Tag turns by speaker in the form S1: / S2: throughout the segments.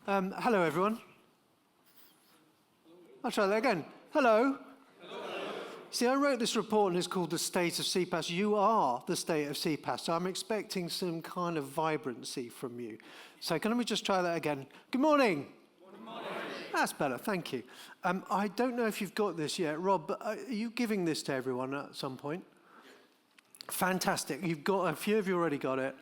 S1: Hello, everyone. I'll try that again. Hello.
S2: Hello.
S1: See, I wrote this report and it's called The State of CPaaS. You are the state of CPaaS, so I'm expecting some kind of vibrancy from you. So can we just try that again? Good morning.
S2: Good morning.
S1: That's better, thank you. I don't know if you've got this yet, Rob, but are you giving this to everyone at some point? Fantastic. You've got, a few of you already got it.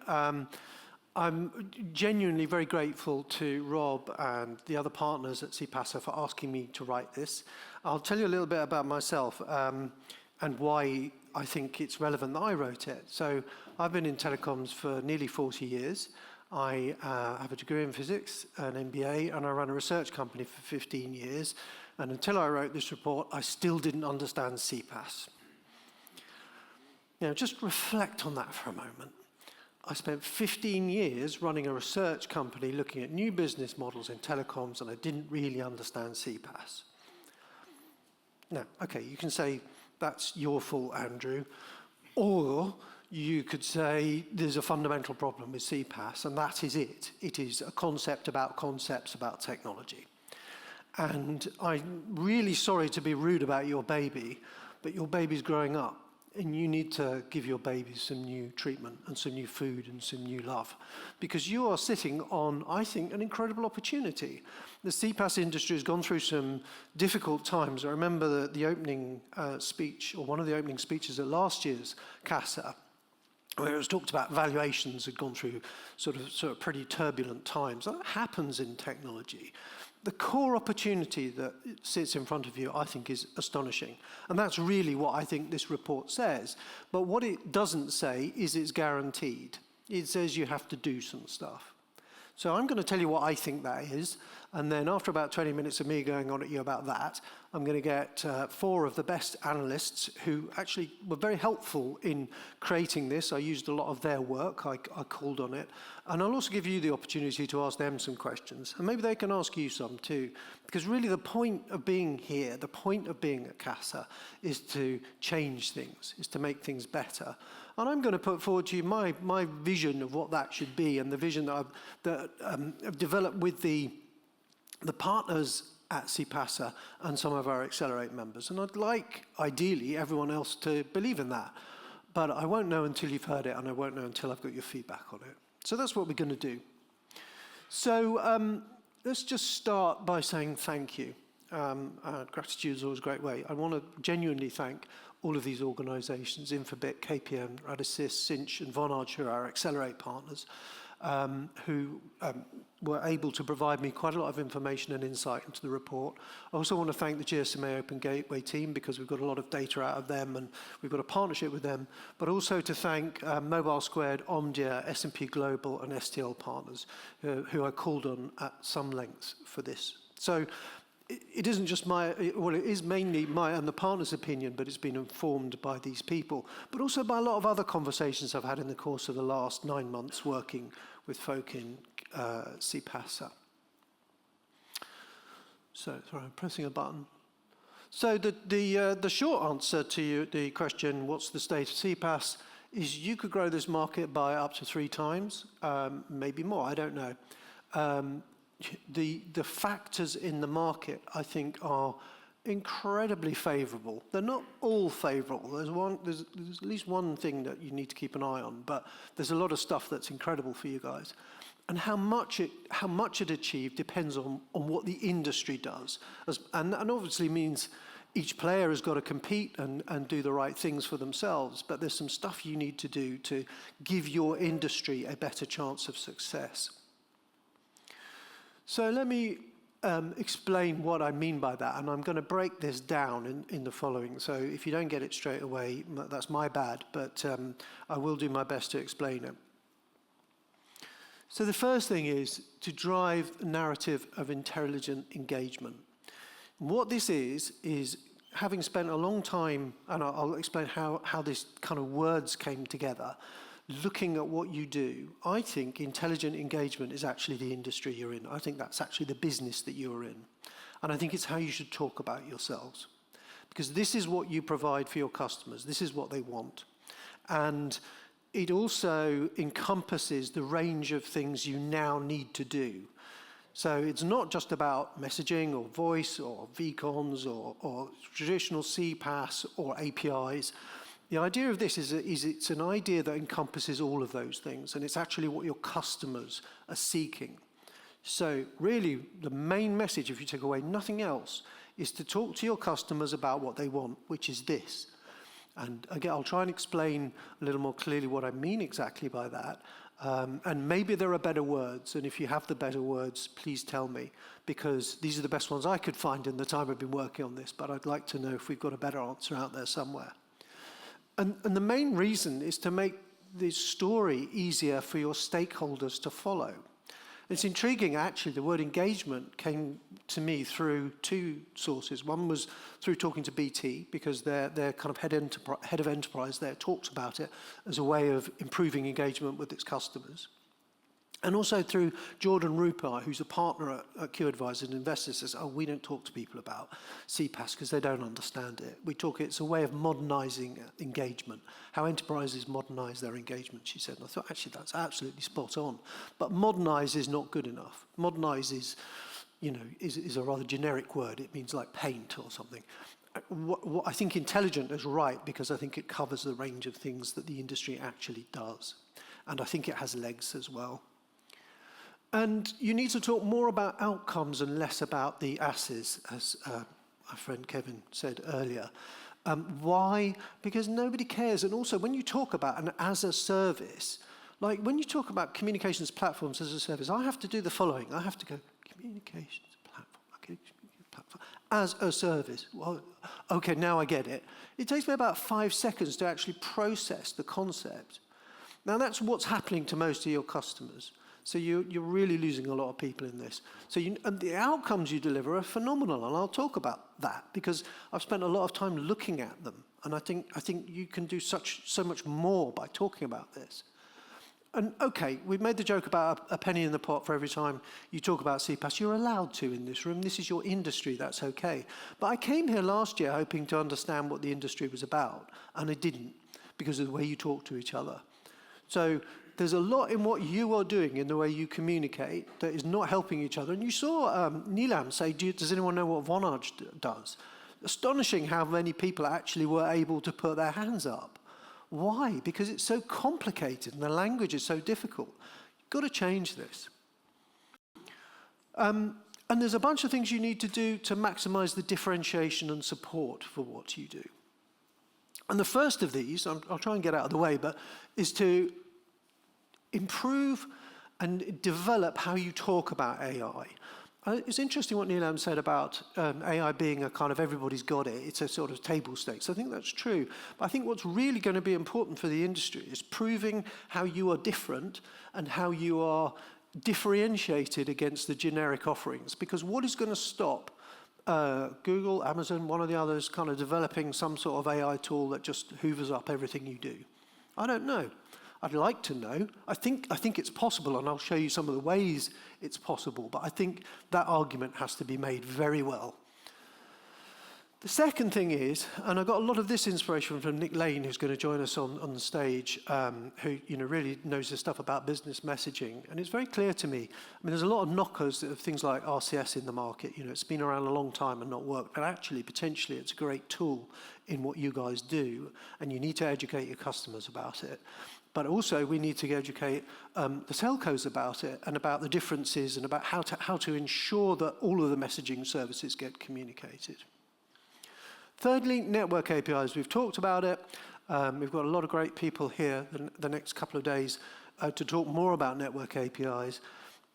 S1: I'm genuinely very grateful to Rob and the other partners at CPaaS for asking me to write this. I'll tell you a little bit about myself and why I think it's relevant that I wrote it. So I've been in telecoms for nearly 40 years. I have a degree in physics, an MBA, and I run a research company for 15 years. And until I wrote this report, I still didn't understand CPaaS. You know, just reflect on that for a moment. I spent 15 years running a research company looking at new business models in telecoms, and I didn't really understand CPaaS. Now, okay, you can say, that's your fault, Andrew. Or you could say, there's a fundamental problem with CPaaS, and that is it. It is a concept about concepts about technology. And I'm really sorry to be rude about your baby, but your baby's growing up. And you need to give your baby some new treatment and some new food and some new love. Because you are sitting on, I think, an incredible opportunity. The CPaaS industry has gone through some difficult times. I remember the opening speech, or one of the opening speeches at last year's CASA, where it was talked about valuations had gone through sort of pretty turbulent times. That happens in technology. The core opportunity that sits in front of you, I think, is astonishing. And that's really what I think this report says. But what it doesn't say is it's guaranteed. It says you have to do some stuff. So I'm going to tell you what I think that is. And then after about 20 minutes of me going on at you about that, I'm going to get 4 of the best analysts who actually were very helpful in creating this. I used a lot of their work. I called on it. And I'll also give you the opportunity to ask them some questions. And maybe they can ask you some too. Because really the point of being here, the point of being at CASA is to change things, is to make things better. And I'm going to put forward to you my vision of what that should be and the vision that I've developed with the partners at CPaaS and some of our Accelerate members. And I'd like, ideally, everyone else to believe in that. But I won't know until you've heard it, and I won't know until I've got your feedback on it. So that's what we're going to do. So let's just start by saying thank you. Gratitude is always a great way. I want to genuinely thank all of these organisations, Infobit, KPN, Radisys, Cinch, and Vonage, who are our Accelerate partners, who were able to provide me quite a lot of information and insight into the report. I also want to thank the GSMA Open Gateway team because we've got a lot of data out of them and we've got a partnership with them, but also to thank Mobile Squared, Omdia, S&P Global and STL partners who I called on at some length for this. So it isn't just it is mainly my and the partner's opinion, but it's been informed by these people, but also by a lot of other conversations I've had in the course of the last 9 months working with folk in CPaaS. So, sorry, I'm pressing a button. So the short answer to the question, what's the state of CPaaS, is you could grow this market by up to 3 times, maybe more, I don't know. The factors in the market, I think, are incredibly favourable. They're not all favourable. There's at least one thing that you need to keep an eye on, but there's a lot of stuff that's incredible for you guys. And how much it achieved depends on what the industry does. And obviously means each player has got to compete and do the right things for themselves, but there's some stuff you need to do to give your industry a better chance of success. So let me explain what I mean by that, and I'm going to break this down in the following. So if you don't get it straight away, that's my bad, but I will do my best to explain it. So the first thing is to drive a narrative of intelligent engagement. What this is having spent a long time, and I'll explain how this kind of words came together, looking at what you do, I think intelligent engagement is actually the industry you're in. I think that's actually the business that you're in. And I think it's how you should talk about yourselves. Because this is what you provide for your customers. This is what they want. And it also encompasses the range of things you now need to do. So it's not just about messaging or voice or VCons or traditional CPaaS or APIs. The idea of this is it's an idea that encompasses all of those things, and it's actually what your customers are seeking. So really, the main message, if you take away nothing else, is to talk to your customers about what they want, which is this. And again, I'll try and explain a little more clearly what I mean exactly by that. And maybe there are better words, and if you have the better words, please tell me, because these are the best ones I could find in the time I've been working on this, but I'd like to know if we've got a better answer out there somewhere. And the main reason is to make this story easier for your stakeholders to follow. It's intriguing, actually. The word engagement came to me through two sources. One was through talking to BT, because their kind of head of enterprise there talks about it as a way of improving engagement with its customers. And also through Jordan Rupar, who's a partner at Q Advisor and Investors, says, oh, we don't talk to people about CPaaS because they don't understand it. It's a way of modernizing engagement, how enterprises modernize their engagement, she said. And I thought, actually, that's absolutely spot on. But modernize is not good enough. Modernize is a rather generic word. It means like paint or something. What I think intelligent is right, because I think it covers the range of things that the industry actually does. And I think it has legs as well. And you need to talk more about outcomes and less about the asses, as my friend Kevin said earlier. Why? Because nobody cares. And also, when you talk about an as a service, like when you talk about communications platforms as a service, I have to do the following. I have to go, communications platform, okay, platform, as a service. Well, okay, now I get it. It takes me about 5 seconds to actually process the concept. Now, that's what's happening to most of your customers. So you're really losing a lot of people in this. And the outcomes you deliver are phenomenal, and I'll talk about that because I've spent a lot of time looking at them, and I think you can do so much more by talking about this. And okay, we've made the joke about a penny in the pot for every time you talk about CPaaS. You're allowed to in this room. This is your industry. That's okay. But I came here last year hoping to understand what the industry was about, and I didn't because of the way you talk to each other. So there's a lot in what you are doing in the way you communicate that is not helping each other. And you saw Neelam say, does anyone know what Vonage does? Astonishing how many people actually were able to put their hands up. Why? Because it's so complicated and the language is so difficult. You've got to change this. And there's a bunch of things you need to do to maximize the differentiation and support for what you do. And the first of these, I'll try and get out of the way, but is to improve and develop how you talk about AI. It's interesting what Neelam said about AI being a kind of everybody's got it. It's a sort of table stakes. I think that's true. But I think what's really going to be important for the industry is proving how you are different and how you are differentiated against the generic offerings. Because what is going to stop Google, Amazon, one of the others kind of developing some sort of AI tool that just hoovers up everything you do? I don't know. I'd like to know. I think it's possible, and I'll show you some of the ways it's possible, but I think that argument has to be made very well. The second thing is, and I got a lot of this inspiration from Nick Lane, who's going to join us on the stage, who really knows this stuff about business messaging, and it's very clear to me. I mean, there's a lot of knockers of things like RCS in the market. It's been around a long time and not worked, but actually, potentially, it's a great tool in what you guys do, and you need to educate your customers about it. But also, we need to educate the telcos about it and about the differences and about how to ensure that all of the messaging services get communicated. Thirdly, network APIs. We've talked about it. We've got a lot of great people here the next couple of days to talk more about network APIs.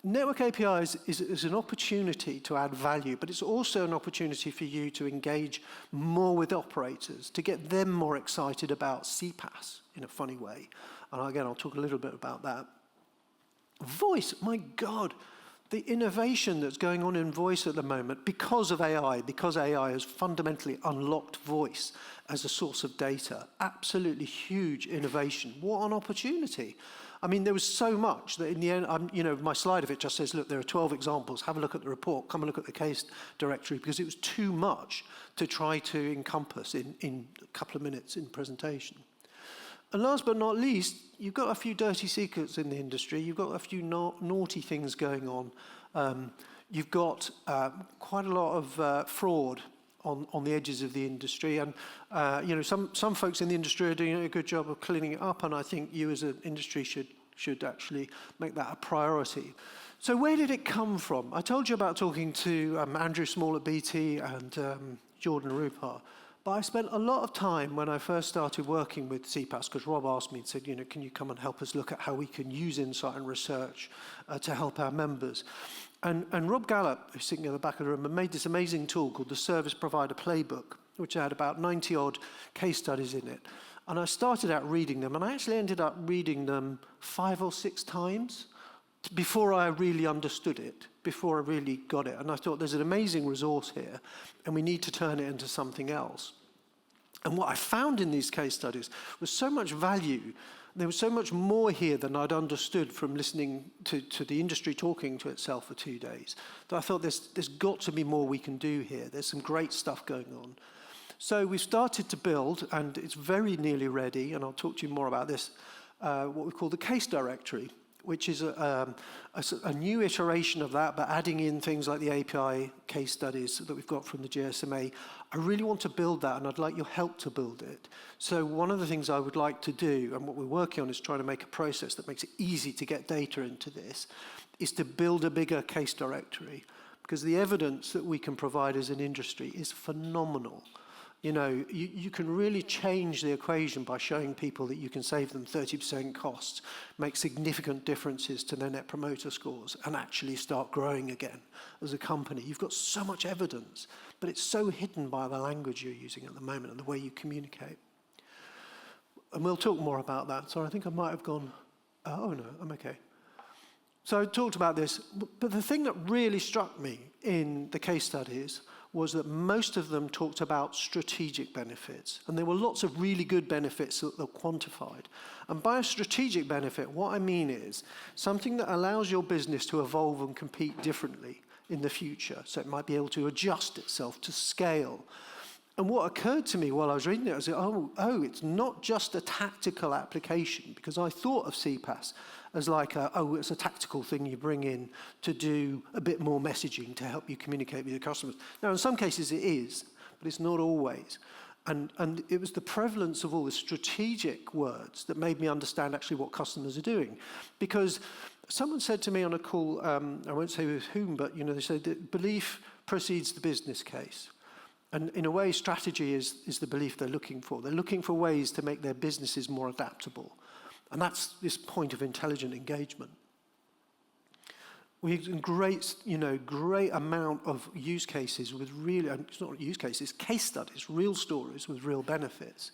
S1: Network APIs is an opportunity to add value, but it's also an opportunity for you to engage more with operators, to get them more excited about CPaaS in a funny way. And again, I'll talk a little bit about that. Voice, my God, the innovation that's going on in voice at the moment because AI has fundamentally unlocked voice as a source of data. Absolutely huge innovation. What an opportunity. I mean, there was so much that in the end, my slide of it just says, look, there are 12 examples. Have a look at the report. Come and look at the case directory, because it was too much to try to encompass in a couple of minutes in presentation. And last but not least, you've got a few dirty secrets in the industry. You've got a few naughty things going on. You've got quite a lot of fraud on the edges of the industry. And some folks in the industry are doing a good job of cleaning it up, and I think you as an industry should actually make that a priority. So where did it come from? I told you about talking to Andrew Small at BT and Jordan Rupar. But I spent a lot of time when I first started working with CPaaS, because Rob asked me and said, can you come and help us look at how we can use insight and research to help our members? And Rob Gallup, who's sitting in the back of the room, made this amazing tool called the Service Provider Playbook, which had about 90-odd case studies in it. And I started out reading them, and I actually ended up reading them 5 or 6 times before I really understood it, before I really got it. And I thought, there's an amazing resource here, and we need to turn it into something else. And what I found in these case studies was so much value. There was so much more here than I'd understood from listening to the industry talking to itself for 2 days. That I thought there's got to be more we can do here. There's some great stuff going on. So we started to build, and it's very nearly ready, and I'll talk to you more about this, what we call the case directory, which is a new iteration of that, but adding in things like the API case studies that we've got from the GSMA. I really want to build that, and I'd like your help to build it. So one of the things I would like to do, and what we're working on is trying to make a process that makes it easy to get data into this, is to build a bigger case directory, because the evidence that we can provide as an industry is phenomenal. You can really change the equation by showing people that you can save them 30% costs, make significant differences to their net promoter scores, and actually start growing again as a company. You've got so much evidence, but it's so hidden by the language you're using at the moment and the way you communicate. And we'll talk more about that. So I think I might have gone, oh no, I'm okay. So I talked about this, but the thing that really struck me in the case studies was that most of them talked about strategic benefits. And there were lots of really good benefits that were quantified. And by a strategic benefit, what I mean is something that allows your business to evolve and compete differently in the future. So it might be able to adjust itself to scale. And what occurred to me while I was reading it, I was like, oh, it's not just a tactical application, because I thought of CPaaS as like, it's a tactical thing you bring in to do a bit more messaging to help you communicate with your customers. Now, in some cases it is, but it's not always. And it was the prevalence of all the strategic words that made me understand actually what customers are doing. Because someone said to me on a call, I won't say with whom, but they said that belief precedes the business case. And in a way, strategy is the belief they're looking for. They're looking for ways to make their businesses more adaptable. And that's this point of intelligent engagement. We have great amount of use cases with really, it's not use cases, case studies, real stories with real benefits.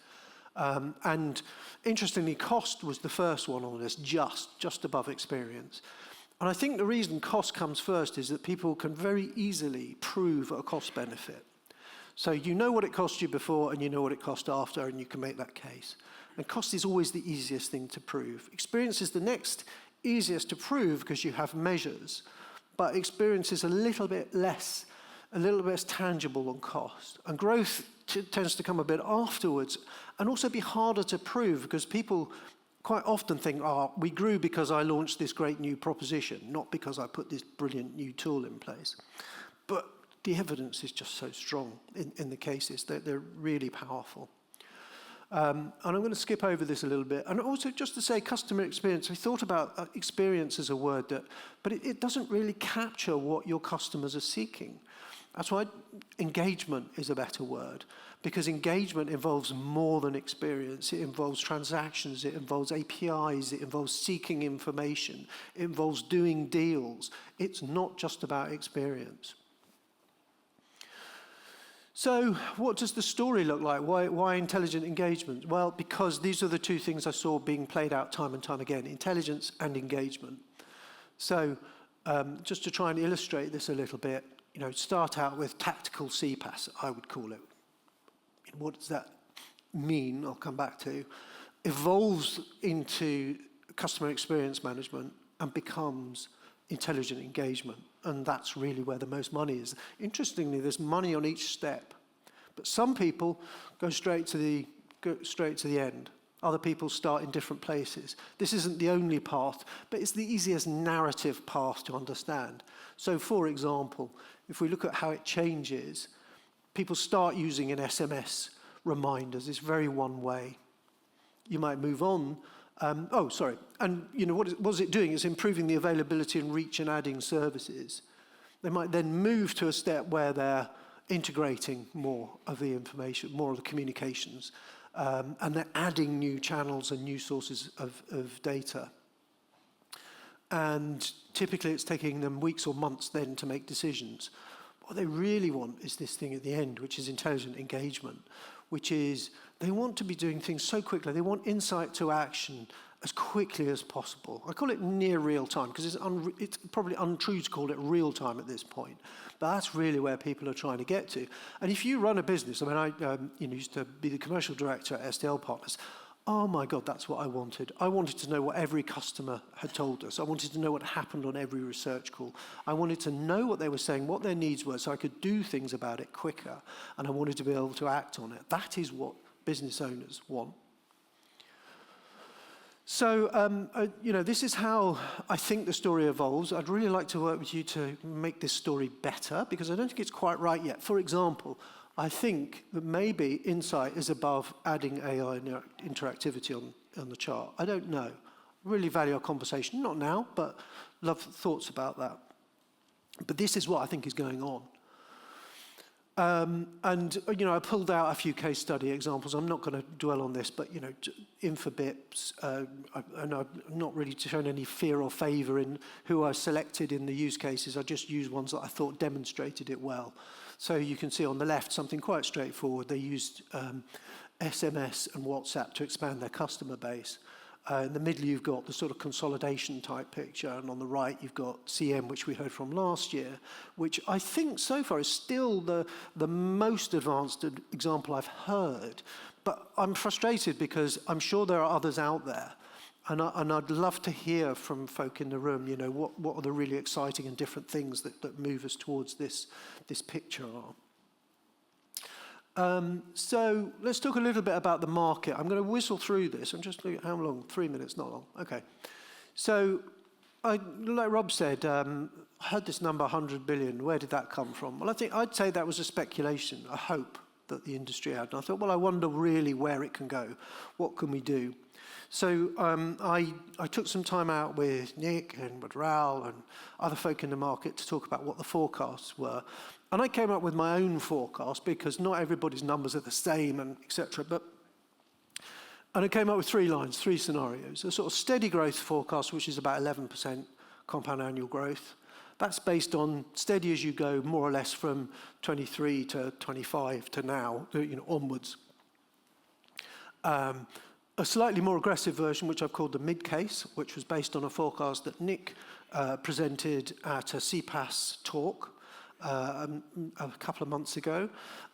S1: And interestingly, cost was the first one on this, just above experience. And I think the reason cost comes first is that people can very easily prove a cost benefit. So you know what it cost you before and you know what it cost after, and you can make that case. And cost is always the easiest thing to prove. Experience is the next easiest to prove because you have measures, but experience is a little bit less tangible than cost. And growth tends to come a bit afterwards and also be harder to prove because people quite often think, we grew because I launched this great new proposition, not because I put this brilliant new tool in place. But the evidence is just so strong in the cases. They're really powerful. And I'm going to skip over this a little bit. And also just to say customer experience, we thought about experience as a word, but it doesn't really capture what your customers are seeking. That's why engagement is a better word, because engagement involves more than experience. It involves transactions, it involves APIs, it involves seeking information, it involves doing deals. It's not just about experience. So what does the story look like? Why intelligent engagement? Well, because these are the two things I saw being played out time and time again, intelligence and engagement. So just to try and illustrate this a little bit, start out with tactical CPaaS, I would call it. What does that mean? I'll come back to. Evolves into customer experience management and becomes intelligent engagement. And that's really where the most money is. Interestingly, there's money on each step, but some people go straight to the end. Other people start in different places. This isn't the only path, but it's the easiest narrative path to understand. So for example, if we look at how it changes, people start using an SMS reminders. It's very one way. You might move on. And what is it doing? It's improving the availability and reach and adding services. They might then move to a step where they're integrating more of the information, more of the communications, and they're adding new channels and new sources of data. And typically it's taking them weeks or months then to make decisions. What they really want is this thing at the end, which is intelligent engagement, which is they want to be doing things so quickly. They want insight to action as quickly as possible. I call it near real time because it's probably untrue to call it real time at this point. But that's really where people are trying to get to. And if you run a business, I mean, I used to be the commercial director at SDL Partners. Oh my God, that's what I wanted. I wanted to know what every customer had told us. I wanted to know what happened on every research call. I wanted to know what they were saying, what their needs were, so I could do things about it quicker. And I wanted to be able to act on it. That is what business owners want. So, this is how I think the story evolves. I'd really like to work with you to make this story better, because I don't think it's quite right yet. For example, I think that maybe insight is above adding AI interactivity on the chart. I don't know. Really value our conversation. Not now, but love thoughts about that. But this is what I think is going on. I pulled out a few case study examples. I'm not going to dwell on this, but, Infobips, and I've not really shown any fear or favor in who I selected in the use cases. I just used ones that I thought demonstrated it well. So you can see on the left something quite straightforward. They used SMS and WhatsApp to expand their customer base. In the middle, you've got the sort of consolidation type picture, and on the right, you've got CM, which we heard from last year, which I think so far is still the most advanced example I've heard. But I'm frustrated because I'm sure there are others out there, and I'd love to hear from folk in the room, what are the really exciting and different things that move us towards this picture are. So let's talk a little bit about the market. I'm going to whistle through this. I'm just looking at how long? 3 minutes, not long. Okay. So, like Rob said, I heard this number 100 billion. Where did that come from? Well, I'd say that was a speculation, a hope that the industry had. And I thought, well, I wonder really where it can go. What can we do? So I took some time out with Nick and with Raoul and other folk in the market to talk about what the forecasts were. And I came up with my own forecast because not everybody's numbers are the same and et cetera. And I came up with 3 lines, 3 scenarios. A sort of steady growth forecast, which is about 11% compound annual growth. That's based on steady as you go, more or less from 23 to 25 to now, onwards. A slightly more aggressive version, which I've called the mid case, which was based on a forecast that Nick presented at a CPaaS talk a couple of months ago.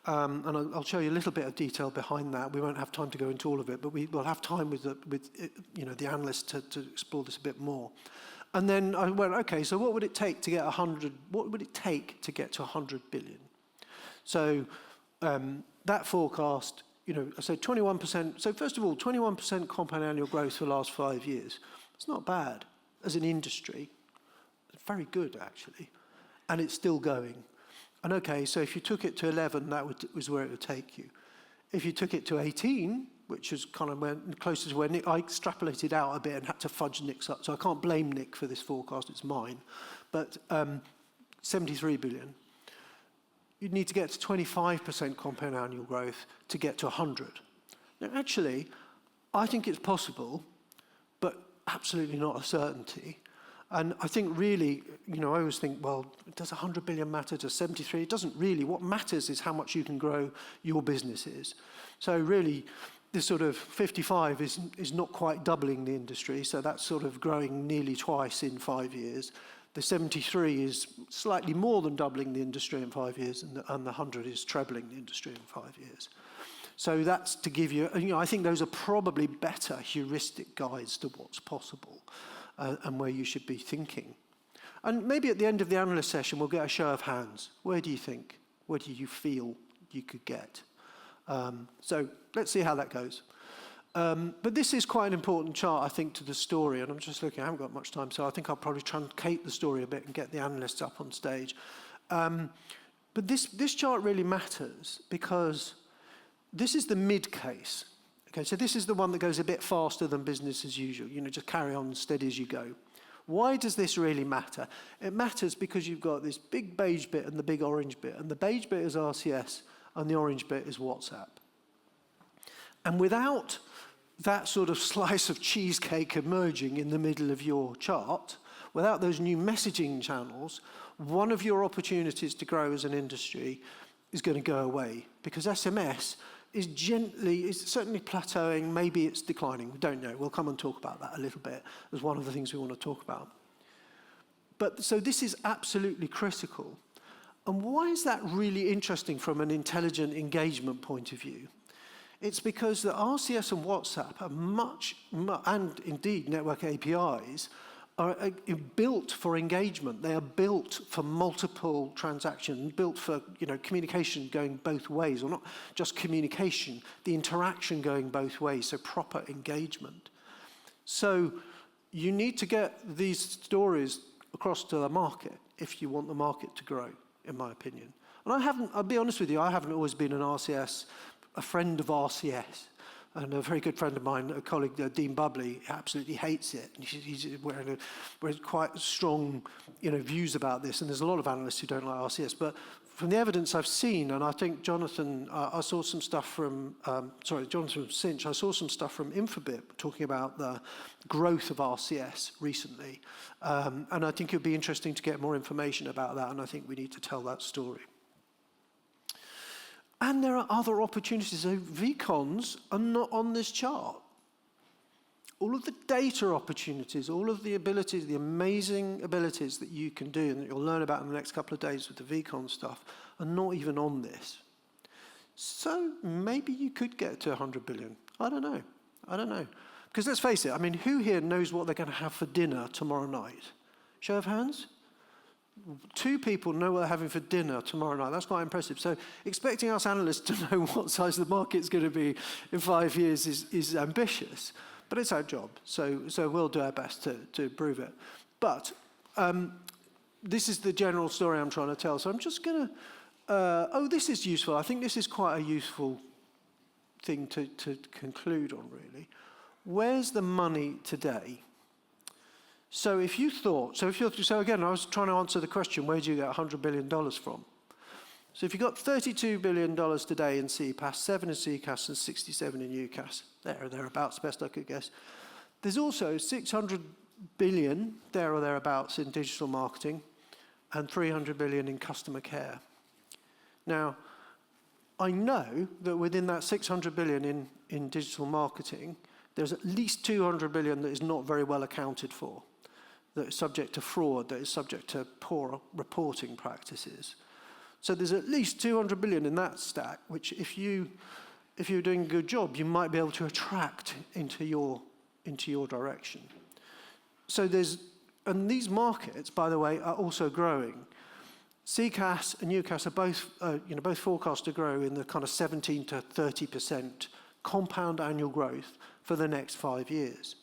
S1: And I'll show you a little bit of detail behind that. We won't have time to go into all of it, but we'll have time with the analysts to explore this a bit more. And then I went, okay, so what would it take to get 100? What would it take to get to 100 billion? So that forecast, I said 21%. So first of all, 21% compound annual growth for the last 5 years. It's not bad as an industry. It's very good, actually. And it's still going. And okay, so if you took it to 11, that was where it would take you. If you took it to 18, which is kind of closer to where Nick, I extrapolated out a bit and had to fudge Nick's up, so I can't blame Nick for this forecast, it's mine. But 73 billion. You'd need to get to 25% compound annual growth to get to 100. Now, actually, I think it's possible, but absolutely not a certainty. And I think really, I always think, well, does 100 billion matter? Does 73? It doesn't really. What matters is how much you can grow your businesses. So really, this sort of 55 is not quite doubling the industry, so that's sort of growing nearly twice in 5 years. The 73 is slightly more than doubling the industry in 5 years, and the 100 is trebling the industry in 5 years. So that's to give you, I think those are probably better heuristic guides to what's possible and where you should be thinking. And maybe at the end of the analyst session, we'll get a show of hands. Where do you think? Where do you feel you could get? So let's see how that goes. But this is quite an important chart, I think, to the story, and I'm just looking, I haven't got much time, so I think I'll probably truncate the story a bit and get the analysts up on stage. But this chart really matters because this is the mid case. Okay, so this is the one that goes a bit faster than business as usual, just carry on steady as you go. Why does this really matter? It matters because you've got this big beige bit and the big orange bit, and the beige bit is RCS and the orange bit is WhatsApp. And without that sort of slice of cheesecake emerging in the middle of your chart, without those new messaging channels, one of your opportunities to grow as an industry is going to go away because SMS is certainly plateauing, maybe it's declining, we don't know. We'll come and talk about that a little bit as one of the things we want to talk about. But so this is absolutely critical. And why is that really interesting from an intelligent engagement point of view? It's because the RCS and WhatsApp are and indeed network APIs, are built for engagement. They are built for multiple transactions, built for communication going both ways, or not just communication, the interaction going both ways, so proper engagement. So you need to get these stories across to the market if you want the market to grow, in my opinion. And I'll be honest with you, I haven't always been a friend of RCS. And a very good friend of mine, a colleague, Dean Bubley, absolutely hates it. And he's wearing quite strong views about this. And there's a lot of analysts who don't like RCS. But from the evidence I've seen, and I think Jonathan, I saw some stuff from, Jonathan Cinch, I saw some stuff from Infobip talking about the growth of RCS recently. And I think it would be interesting to get more information about that. And I think we need to tell that story. And there are other opportunities. So VCons are not on this chart. All of the data opportunities, all of the abilities, the amazing abilities that you can do and that you'll learn about in the next couple of days with the VCon stuff are not even on this. So maybe you could get to 100 billion. I don't know. Because let's face it, I mean, who here knows what they're going to have for dinner tomorrow night? Show of hands? 2 people know what they're having for dinner tomorrow night. That's quite impressive. So expecting us analysts to know what size the market's going to be in 5 years is ambitious. But it's our job. So we'll do our best to prove it. But this is the general story I'm trying to tell. So I'm just going to... this is useful. I think this is quite a useful thing to conclude on, really. Where's the money today? So if you thought, so again, I was trying to answer the question, where do you get $100 billion from? So if you've got $32 billion today in CPaaS, 7 in CCaaS and 67 in UCaaS, there or thereabouts, best I could guess. There's also 600 billion, there or thereabouts, in digital marketing and 300 billion in customer care. Now, I know that within that 600 billion in digital marketing, there's at least 200 billion that is not very well accounted for, that is subject to fraud, that is subject to poor reporting practices. So there's at least 200 billion in that stack, which if you're doing a good job, you might be able to attract into your direction. So and these markets, by the way, are also growing. CCaaS and UCaaS are both forecast to grow in the kind of 17 to 30% compound annual growth for the next 5 years.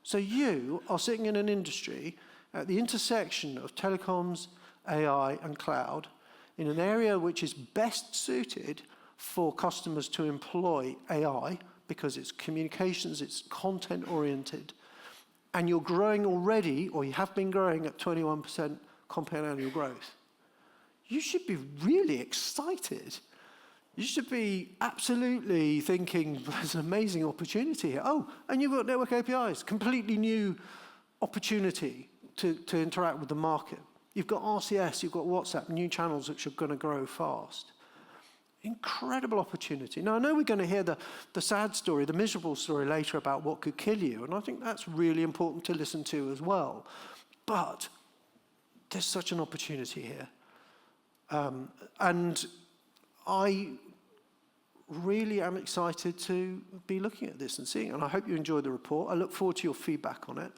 S1: So you are sitting in an industry at the intersection of telecoms, AI, and cloud in an area which is best suited for customers to employ AI because it's communications, it's content-oriented, and you're growing already, or you have been growing at 21% compound annual growth. You should be really excited. You should be absolutely thinking, there's an amazing opportunity here. Oh, and you've got network APIs, completely new opportunity to interact with the market. You've got RCS, you've got WhatsApp, new channels which are going to grow fast. Incredible opportunity. Now, I know we're going to hear the sad story, the miserable story later about what could kill you, and I think that's really important to listen to as well. But there's such an opportunity here. And I really am excited to be looking at this and seeing it. And I hope you enjoyed the report. I look forward to your feedback on it.